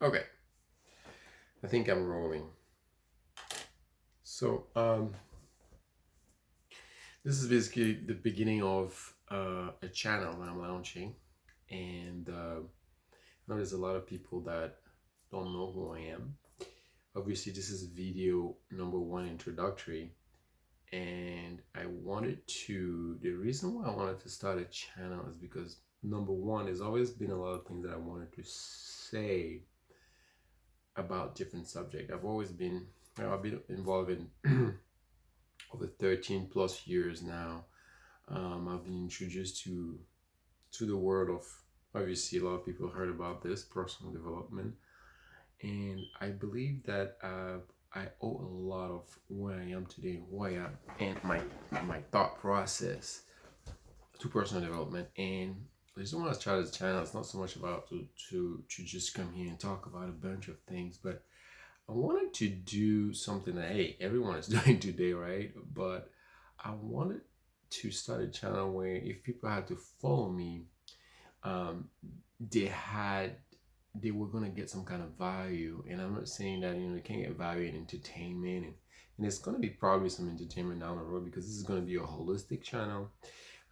Okay, I think I'm rolling. So, this is basically the beginning of a channel that I'm launching, and I know there's a lot of people that don't know who I am. Obviously, this is video number one introductory, and I wanted to. The reason why I wanted to start a channel is because number one, there's always been a lot of things that I wanted to say about different subject. I've been involved in over 13 plus years now. I've been introduced to the world of, obviously a lot of people heard about this personal development, and I believe that I owe a lot of where I am today, who I am, and my thought process to personal development. And the reason why I started this channel is not so much about to just come here and talk about a bunch of things, but I wanted to do something that, hey, everyone is doing today, right? But I wanted to start a channel where if people had to follow me, um, they had they were gonna get some kind of value. And I'm not saying that you can't get value in entertainment, and there's gonna be probably some entertainment down the road because this is gonna be a holistic channel.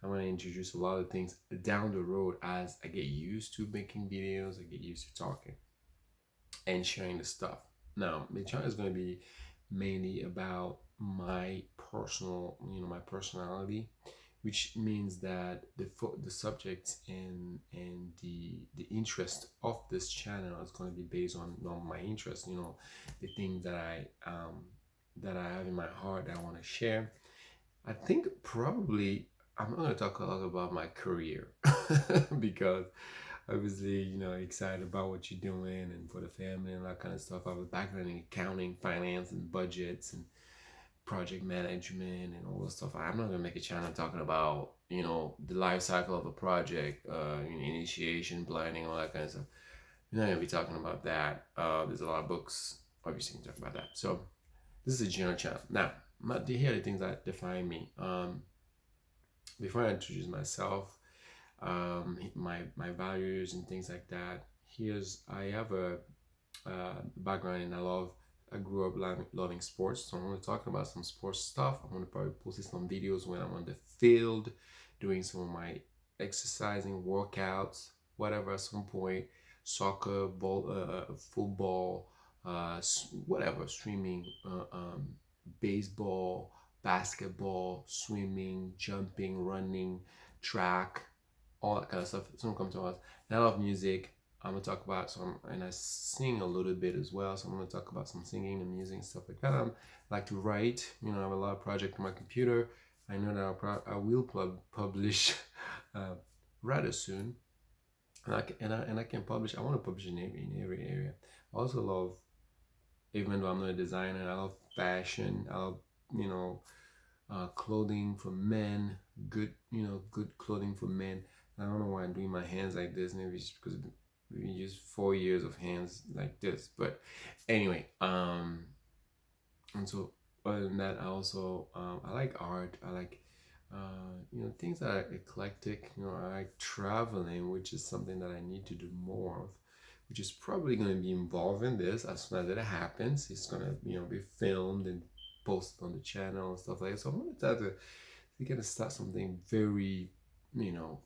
I'm gonna introduce a lot of things down the road as I get used to making videos, I get used to talking and sharing the stuff. Now, the channel is going to be mainly about my personal, my personality, which means that the subjects and the interest of this channel is going to be based on my interest. The things that I have in my heart that I want to share. I think probably I'm not going to talk a lot about my career because obviously, excited about what you're doing and for the family and that kind of stuff. I have a background in accounting, finance, and budgets and project management and all this stuff. I'm not gonna make a channel talking about the life cycle of a project, initiation, planning, all that kind of stuff. We're not gonna be talking about that. There's a lot of books, obviously, you can talk about that. So this is a general channel. Now, here are the things that define me. Before I introduce myself, my values and things like that. I have a background and I grew up loving sports, so I'm going to talk about some sports stuff. I'm going to probably post some videos when I'm on the field doing some of my exercising workouts, whatever. At some point, soccer, football, whatever, swimming, baseball, basketball, swimming, jumping, running, track, all that kind of stuff. Someone come to us. And I love music. I'm gonna talk about some, and I sing a little bit as well. So I'm gonna talk about some singing and music and stuff like that. I like to write. I have a lot of projects on my computer. I know that I will publish rather soon, and I can publish. I want to publish in every area. I also love, even though I'm not a designer, I love fashion. I love you know clothing for men, good clothing for men. I don't know why I'm doing my hands like this. Maybe it's because we use 4 years of hands like this. But anyway, and so other than that, I also I like art. I like things that are eclectic. I like traveling, which is something that I need to do more of. Which is probably going to be involved in this as soon as it happens. It's going to be filmed and posted on the channel and stuff like that. So I'm going to try to we're gonna start something very, you know,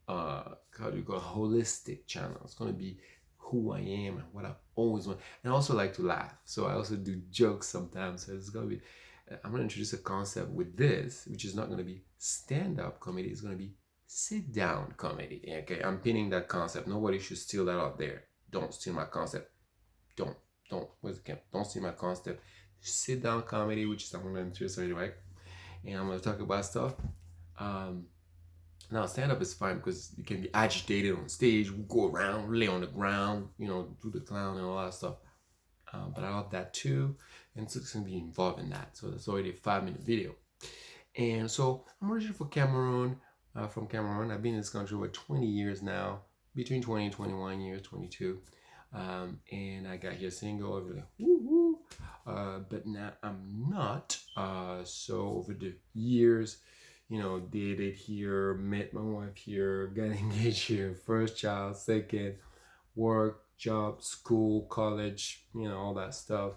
how do you call it, holistic channel. It's gonna be who I am and what I always want. And I also like to laugh. So I also do jokes sometimes. So it's gonna be I'm gonna introduce a concept with this, which is not gonna be stand-up comedy, it's gonna be sit-down comedy. Okay, I'm pinning that concept. Nobody should steal that out there. Don't steal my concept. Don't, where's the camp? Don't steal my concept. Sit down comedy, which is I'm gonna introduce already, right? And I'm gonna talk about stuff. Um, Now stand up is fine because you can be agitated on stage, go around, lay on the ground, do the clown and all that stuff. But I love that too, and so it's gonna be involved in that. So that's already a 5 minute video. And so I'm originally from Cameroon. I've been in this country over 20 years now, between 20 and 21 years, 22. And I got here single, over like, woo woo. But now I'm not. So over the years, dated here, met my wife here, got engaged here, first child, second, work, job, school, college, all that stuff.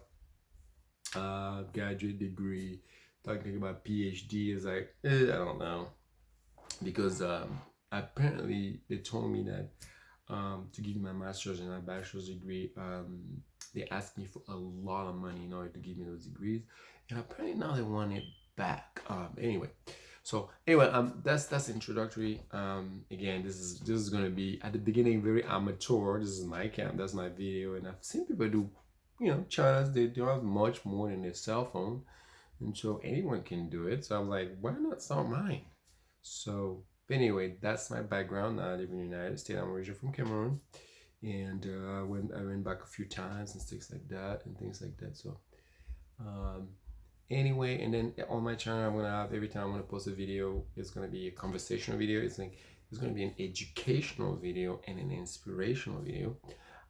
Graduate degree, talking about PhD is like, I don't know, because apparently they told me that to give me my master's and my bachelor's degree, they asked me for a lot of money in order to give me those degrees, and apparently now they want it back. Anyway, so anyway, that's introductory. Again, this is gonna be at the beginning very amateur. This is my cam, that's my video, and I've seen people do, channels. They don't have much more than their cell phone, and so anyone can do it. So I'm like, why not start mine? So but anyway, that's my background. I live in the United States. I'm originally from Cameroon, and I went back a few times and things like that, So um, anyway, and then on my channel, I'm gonna have every time I'm gonna post a video, it's gonna be a conversational video. It's gonna be an educational video and an inspirational video.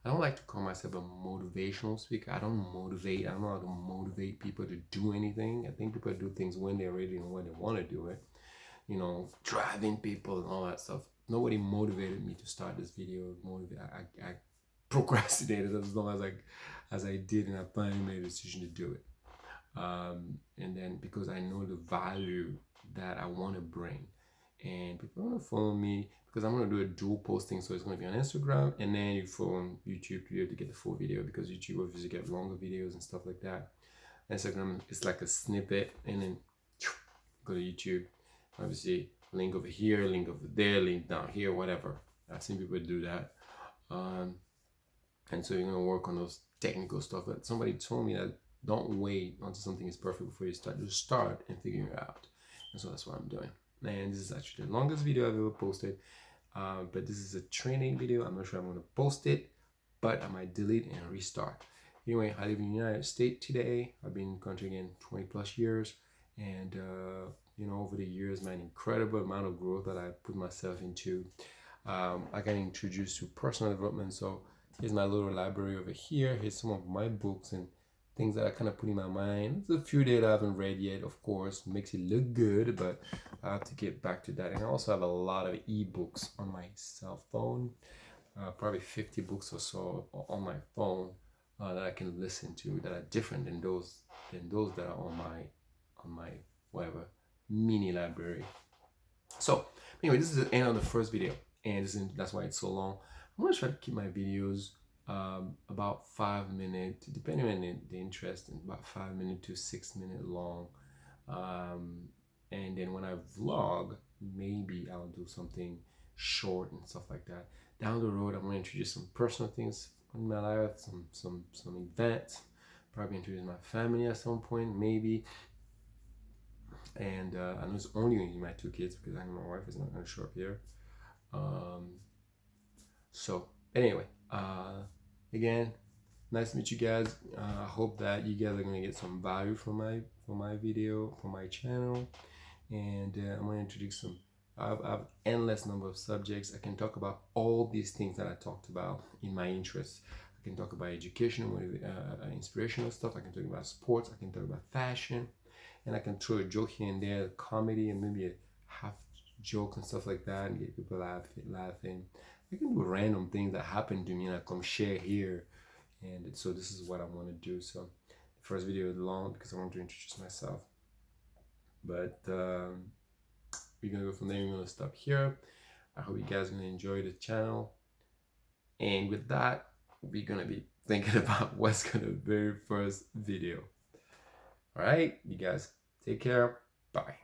I don't like to call myself a motivational speaker. I don't motivate. I don't know how to motivate people to do anything. I think people do things when they're ready and when they want to do it. Driving people and all that stuff. Nobody motivated me to start this video. I procrastinated as long as I did, and I finally made a decision to do it. And then because I know the value that I want to bring, and people want to follow me because I'm going to do a dual posting, so it's going to be on Instagram and then you follow on YouTube to be able to get the full video, because YouTube obviously get longer videos and stuff like that. Instagram is like a snippet, and then go to YouTube. Obviously, link over here, link over there, link down here, whatever. I've seen people do that. And so you're going to work on those technical stuff. But somebody told me that don't wait until something is perfect before you start. Just start and figure it out. And so that's what I'm doing. And this is actually the longest video I've ever posted. But this is a training video. I'm not sure I'm going to post it, but I might delete and restart. Anyway, I live in the United States today. I've been in the country again 20 plus years. And over the years, man, incredible amount of growth that I put myself into. I got introduced to personal development. So here's my little library over here. Here's some of my books and things that I kind of put in my mind. There's a few that I haven't read yet, of course. Makes it look good, but I have to get back to that. And I also have a lot of ebooks on my cell phone. Probably 50 books or so on my phone that I can listen to that are different than those that are on my whatever mini library. So anyway, this is the end of the first video, and that's why it's so long. I'm gonna try to keep my videos about 5 minutes, depending on the interest, in about 5 minutes to 6 minutes long. And then when I vlog, maybe I'll do something short and stuff like that. Down the road, I'm gonna introduce some personal things in my life, some events. Probably introduce my family at some point, maybe. And I know it's only going to be my 2 kids because I know my wife is not going to show up here. So anyway, again, nice to meet you guys. I hope that you guys are going to get some value from my video, from my channel. And I'm going to introduce some. I have endless number of subjects. I can talk about all these things that I talked about in my interests. I can talk about educational, inspirational stuff. I can talk about sports. I can talk about fashion. And I can throw a joke here and there, comedy, and maybe a half joke and stuff like that, and get people laughing. I can do random things that happen to me, and I come share here. And so this is what I want to do. So the first video is long because I want to introduce myself. But we're gonna go from there. We're gonna stop here. I hope you guys are gonna enjoy the channel. And with that, we're gonna be thinking about what's gonna be the very first video. All right, you guys take care. Bye.